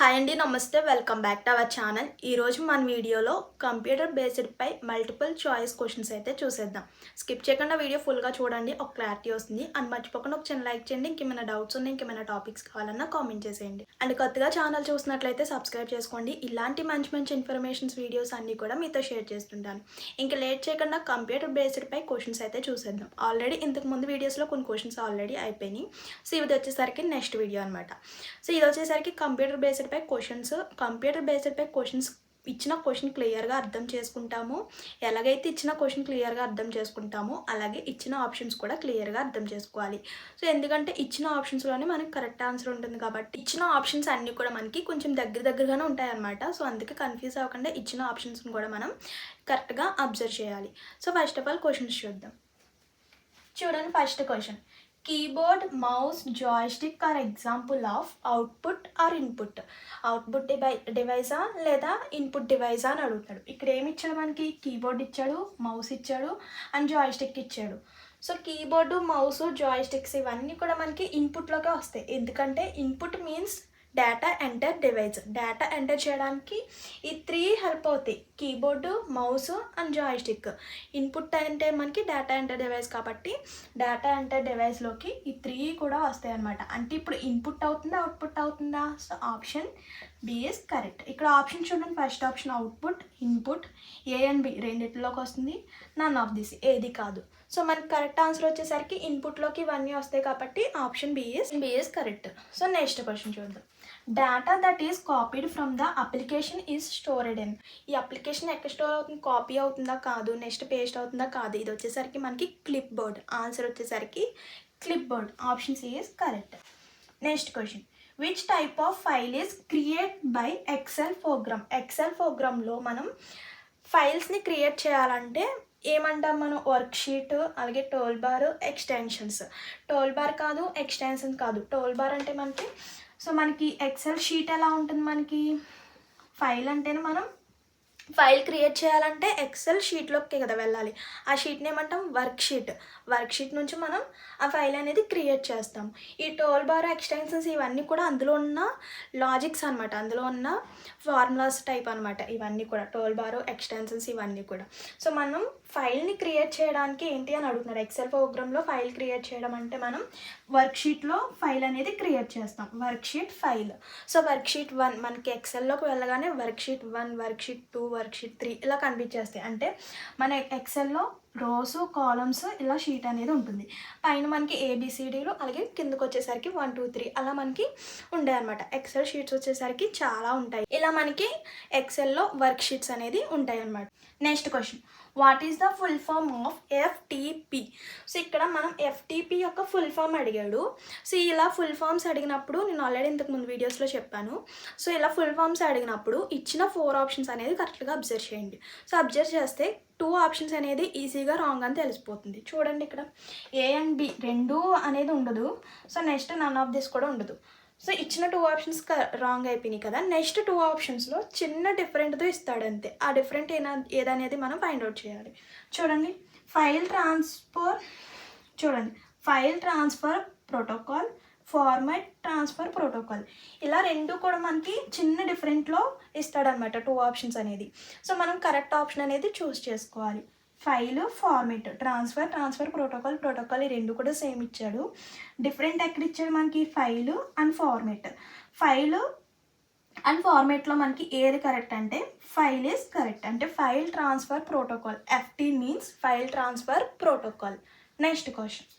Hi అండి, నమస్తే. Welcome back to our channel. ఈరోజు మన వీడియోలో కంప్యూటర్ బేస్డ్ పై మల్టిపుల్ చాయిస్ క్వశ్చన్స్ అయితే చూసేద్దాం. స్కిప్ చేయకుండా వీడియో ఫుల్గా చూడండి, ఒక క్లారిటీ వస్తుంది. అండ్ మర్చిపోకుండా ఒక చిన్న లైక్ చేయండి. ఇంకేమైనా డౌట్స్ ఉన్నాయి, ఇంకేమైనా టాపిక్స్ కావాలన్నా కామెంట్ చేసేయండి. అండ్ కొత్తగా ఛానల్ చూసినట్లయితే సబ్స్క్రైబ్ చేసుకోండి. ఇలాంటి మంచి మంచి ఇన్ఫర్మేషన్స్ వీడియోస్ అన్నీ కూడా మీతో షేర్ చేస్తుంటాను. ఇంకా లేట్ చేయకుండా కంప్యూటర్ బేస్డ్ పై క్వశ్చన్స్ అయితే చూసేద్దాం. ఆల్రెడీ ఇంతకు ముందు వీడియోస్లో కొన్ని క్వశ్చన్స్ ఆల్రెడీ అయిపోయినాయి. సో ఇది వచ్చేసరికి నెక్స్ట్ వీడియో అనమాట. సో ఇది వచ్చేసరికి కంప్యూటర్ బేస్డ్ పై క్వశ్చన్స్ ఇచ్చిన క్వశ్చన్ క్లియర్గా అర్థం చేసుకుంటాము. ఎలాగైతే ఇచ్చిన క్వశ్చన్ క్లియర్గా అర్థం చేసుకుంటామో అలాగే ఇచ్చిన ఆప్షన్స్ కూడా క్లియర్గా అర్థం చేసుకోవాలి. సో ఎందుకంటే ఇచ్చిన ఆప్షన్స్లోనే మనకి కరెక్ట్ ఆన్సర్ ఉంటుంది కాబట్టి ఇచ్చిన ఆప్షన్స్ అన్నీ కూడా మనకి కొంచెం దగ్గరగానే ఉంటాయన్నమాట. సో అందుకే కన్ఫ్యూజ్ అవ్వకుండా ఇచ్చిన ఆప్షన్స్ని కూడా మనం కరెక్ట్గా అబ్జర్వ్ చేయాలి. So first of all questions చూద్దాం. చూడండి, first question. Keyboard, mouse, joystick are example of output or input. Output డివైజా లేదా ఇన్పుట్ డివైజా అని అడుగుతాడు. ఇక్కడ ఏమి ఇచ్చాడు మనకి? కీబోర్డ్ ఇచ్చాడు, మౌస్ ఇచ్చాడు అండ్ జాయ్స్టిక్ ఇచ్చాడు. సో కీబోర్డు, మౌస్, జాయ్స్టిక్స్ ఇవన్నీ కూడా మనకి ఇన్పుట్లోకే వస్తాయి. ఎందుకంటే input means data enter device. Data enter చేయడానికి ఈ 3 హెల్ప్ అవుతాయి: keyboard, mouse and joystick. Input అంటే మనకి డేటా ఎంటర్ డివైస్ కాబట్టి డేటా ఎంటర్ డివైస్లోకి ఈ 3 కూడా వస్తాయి అన్నమాట. అంటే ఇప్పుడు ఇన్పుట్ అవుతుందా, అవుట్పుట్ అవుతుందా? So option B is correct. ఇక్కడ ఆప్షన్ చూడండి, first option output, input, A and B రెండిట్లోకి వస్తుంది. నన్ ఆఫ్ దిస్ ఏది కాదు. సో మనకి కరెక్ట్ ఆన్సర్ వచ్చేసరికి ఇన్పుట్లోకి ఇవన్నీ వస్తాయి కాబట్టి option B is correct. So next question చూద్దాం. Data that is copied from the application is stored in. ఈ అప్లికేషన్ ఎక్కడ స్టోర్ అవుతుంది? కాపీ అవుతుందా? కాదు. నెక్స్ట్ పేస్ట్ అవుతుందా? కాదు. ఇది వచ్చేసరికి మనకి క్లిప్ బోర్డ్. ఆన్సర్ వచ్చేసరికి clipboard. Option C is correct. Next question. Which type of file is create by Excel program. Excel ప్రోగ్రాంలో మనం ఫైల్స్ని క్రియేట్ చేయాలంటే ఏమంటాం మనం? వర్క్ షీట్, అలాగే toll bar, extensions. Toll bar కాదు, ఎక్స్టెన్షన్స్ కాదు. టోల్ బార్ అంటే మనకి ఎక్సెల్ షీట్ ఎలా ఉంటుంది? మనకి ఫైల్ అంటేనే మనం ఫైల్ క్రియేట్ చేయాలంటే ఎక్సెల్ షీట్లోకి కదా వెళ్ళాలి. ఆ షీట్ని ఏమంటాం? Work sheet. వర్క్ షీట్ నుంచి మనం ఆ ఫైల్ అనేది క్రియేట్ చేస్తాం. ఈ టోల్ బార్, ఎక్స్టెన్షన్స్ ఇవన్నీ కూడా అందులో ఉన్న లాజిక్స్ అనమాట, అందులో ఉన్న ఫార్ములాస్ టైప్ అనమాట. ఇవన్నీ కూడా టోల్ బార్, ఎక్స్టెన్షన్స్ ఇవన్నీ కూడా. సో మనం ఫైల్ని క్రియేట్ చేయడానికి ఏంటి అని అడుగుతున్నారు. ఎక్సెల్ ప్రోగ్రాంలో ఫైల్ క్రియేట్ చేయడం అంటే మనం వర్క్ షీట్లో ఫైల్ అనేది క్రియేట్ చేస్తాం. Work sheet file. So work sheet 1 మనకి ఎక్సెల్లోకి వెళ్ళగానే work sheet 1, work sheet 2, work sheet 3 ఇలా కనిపించేస్తాయి. అంటే మన ఎక్సెల్లో రోస్, కాలమ్స్ ఇలా షీట్ అనేది ఉంటుంది. పైన మనకి ఏబిసిడీలు, అలాగే కిందకు వచ్చేసరికి 1, 2, 3 అలా మనకి ఉంటాయి అనమాట. ఎక్సెల్ షీట్స్ వచ్చేసరికి చాలా ఉంటాయి. ఇలా మనకి ఎక్సెల్లో వర్క్ షీట్స్ అనేది ఉంటాయి అనమాట. Next question. What is the full form of FTP? So ఇక్కడ మనం ఎఫ్టీపీ యొక్క ఫుల్ ఫామ్ అడిగాడు. సో ఇలా ఫుల్ ఫామ్స్ అడిగినప్పుడు నేను ఆల్రెడీ ఇంతకుముందు వీడియోస్లో చెప్పాను. సో ఇలా ఫుల్ ఫామ్స్ అడిగినప్పుడు ఇచ్చిన 4 ఆప్షన్స్ అనేది కరెక్ట్గా అబ్జర్వ్ చేయండి. సో అబ్జర్వ్ చేస్తే 2 ఆప్షన్స్ అనేది ఈజీగా రాంగ్ అని తెలిసిపోతుంది. చూడండి, ఇక్కడ ఏ అండ్ బి 2 అనేది ఉండదు. So next none of this కూడా ఉండదు. సో ఇచ్చిన 2 ఆప్షన్స్ రాంగ్ అయిపోయినాయి కదా. నెక్స్ట్ 2 ఆప్షన్స్లో చిన్న డిఫరెంట్తో ఇస్తాడు అంతే. ఆ డిఫరెంట్ ఏదనేది మనం ఫైండ్ అవుట్ చేయాలి. చూడండి, file transfer protocol, format transfer protocol ఇలా 2 కూడా మనకి చిన్న డిఫరెంట్లో ఇస్తాడనమాట 2 ఆప్షన్స్ అనేది. సో మనం కరెక్ట్ ఆప్షన్ అనేది చూస్ చేసుకోవాలి. ఫైల్, ఫార్మేట్, ట్రాన్స్ఫర్ ప్రోటోకాల్ ఈ 2 కూడా సేమ్ ఇచ్చాడు. డిఫరెంట్ ఎక్కడ ఇచ్చాడు మనకి? File and format. File and ఫార్మేట్లో మనకి ఏది కరెక్ట్ అంటే ఫైల్ ఈజ్ కరెక్ట్. అంటే file transfer protocol. FT means file transfer protocol. Next question.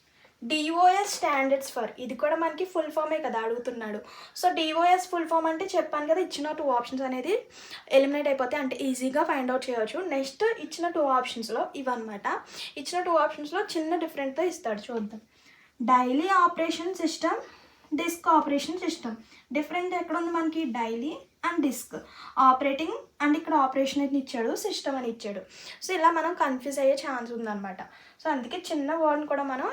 DOS standards for. ఇది కూడా మనకి ఫుల్ ఫామే కదా అడుగుతున్నాడు. సో డిఓఎస్ ఫుల్ ఫామ్ అంటే చెప్పాను కదా, ఇచ్చిన 2 ఆప్షన్స్ అనేది ఎలిమినేట్ అయిపోతాయి. అంటే ఈజీగా ఫైండ్ అవుట్ చేయవచ్చు. నెక్స్ట్ ఇచ్చిన 2 ఆప్షన్స్లో ఇవన్నమాట. ఇచ్చిన 2 ఆప్షన్స్లో చిన్న డిఫరెంట్తో ఇస్తాడు. చూద్దాం. Daily operation system, disk operation system. Different ఎక్కడ ఉంది మనకి? Daily and disk. Operating and ఇక్కడ ఆపరేషన్ అని ఇచ్చాడు, సిస్టమ్ అని ఇచ్చాడు. సో ఇలా మనం కన్ఫ్యూజ్ అయ్యే ఛాన్స్ ఉందన్నమాట. సో అందుకే చిన్న వర్డ్ని కూడా మనం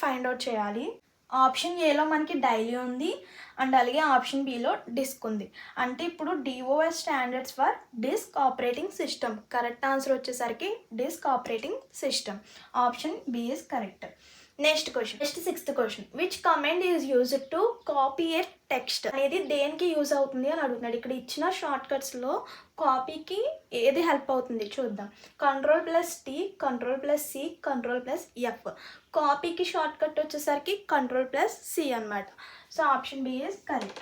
ఫైండ్ అవుట్ చేయాలి. ఆప్షన్ ఏలో మనకి డైలీ ఉంది అండ్ అలాగే ఆప్షన్ బిలో డిస్క్ ఉంది. అంటే ఇప్పుడు DOS standards for disk operating system. Correct answer వచ్చేసరికి disk operating system. Option B is correct. Next sixth question which command is used to copy a text అనేది దేనికి use అవుతుంది అని అడుగుతున్నాడు. ఇక్కడ ఇచ్చిన షార్ట్ కట్స్లో కాపీకి ఏది హెల్ప్ అవుతుంది చూద్దాం. Ctrl+T, Ctrl+C, Ctrl+F. కాపీకి short cut వచ్చేసరికి Ctrl+C అనమాట. So option B is correct.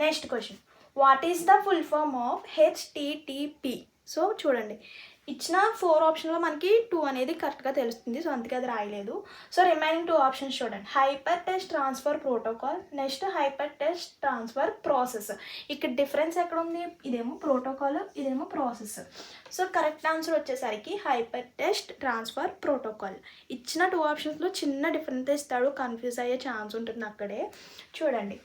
Next question what is the full form of HTTP? So చూడండి, ఇచ్చిన 4 ఆప్షన్లో మనకి 2 అనేది కరెక్ట్గా తెలుస్తుంది. సో అందుకే అది రాయలేదు. సో రిమైనింగ్ 2 ఆప్షన్స్ చూడండి. Hyper text transfer protocol, next hyper text transfer process. ఇక్కడ డిఫరెన్స్ ఎక్కడ ఉంది? ఇదేమో ప్రోటోకాల్, ఇదేమో ప్రాసెస్. సో కరెక్ట్ ఆన్సర్ వచ్చేసరికి హైపర్ టెక్స్ట్ ట్రాన్స్ఫర్ ప్రోటోకాల్. ఇచ్చిన 2 ఆప్షన్స్లో చిన్న డిఫరెన్స్ ఇస్తాడు, కన్ఫ్యూజ్ అయ్యే ఛాన్స్ ఉంటుంది అక్కడే. చూడండి,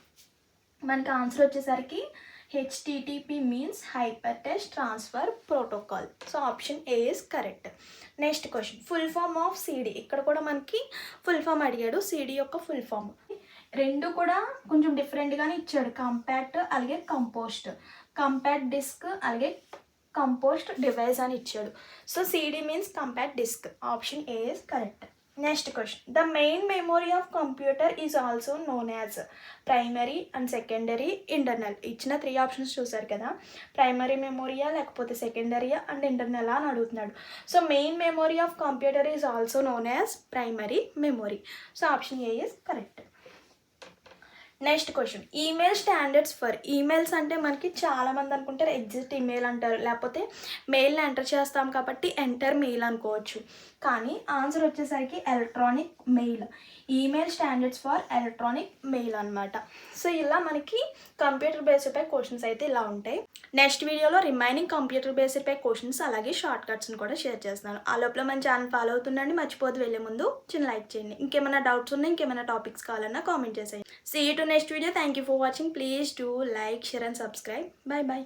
మనకి ఆన్సర్ వచ్చేసరికి HTTP means hyper text transfer protocol. So option A is correct. Next question full form of CD. ఇక్కడ కూడా మనకి ఫుల్ ఫామ్ అడిగాడు. CD యొక్క ఫుల్ ఫామ్ రెండు కూడా కొంచెం డిఫరెంట్గానే ఇచ్చాడు. కంపాక్ట్ అలాగే కంపోస్ట్, కంపాక్ట్ డిస్క్ అలాగే కంపోస్ట్ డివైస్ అని ఇచ్చాడు. So CD means compact disc. Option A is correct. Next question the main memory of computer is also known as primary and secondary internal. ఇచ్చిన 3 ఆప్షన్స్ చూసారు కదా, primary మెమొరియా లేకపోతే సెకండరీయా and internal అని అడుగుతున్నాడు. So main memory of computer is also known as primary memory. So option A is correct. Next question email standards for. Emails అంటే మనకి చాలామంది అనుకుంటారు ఎగ్జిట్ ఈమెయిల్ అంటారు, లేకపోతే మెయిల్ని ఎంటర్ చేస్తాం కాబట్టి ఎంటర్ మెయిల్ అనుకోవచ్చు. కానీ ఆన్సర్ వచ్చేసరికి electronic mail. Email standards for electronic mail అనమాట. సో ఇలా మనకి కంప్యూటర్ బేస్డ్ పై క్వశ్చన్స్ అయితే ఇలా ఉంటాయి. నెక్స్ట్ వీడియోలో రిమైనింగ్ కంప్యూటర్ బేస్డ్ పై క్వశ్చన్స్ అలాగే షార్ట్ కట్స్ని కూడా షేర్ చేస్తున్నాను. ఆ లోపల మన ఛానల్ ఫాలో అవుతుండండి. మర్చిపోదు వెళ్ళే ముందు చిన్న లైక్ చేయండి. ఇంకేమైనా డౌట్స్ ఉన్నా, ఇంకేమైనా టాపిక్స్ కావాలన్నా కామెంట్ చేసేయండి. See you to next video. Thank you for watching. Please do like, share and subscribe. Bye bye.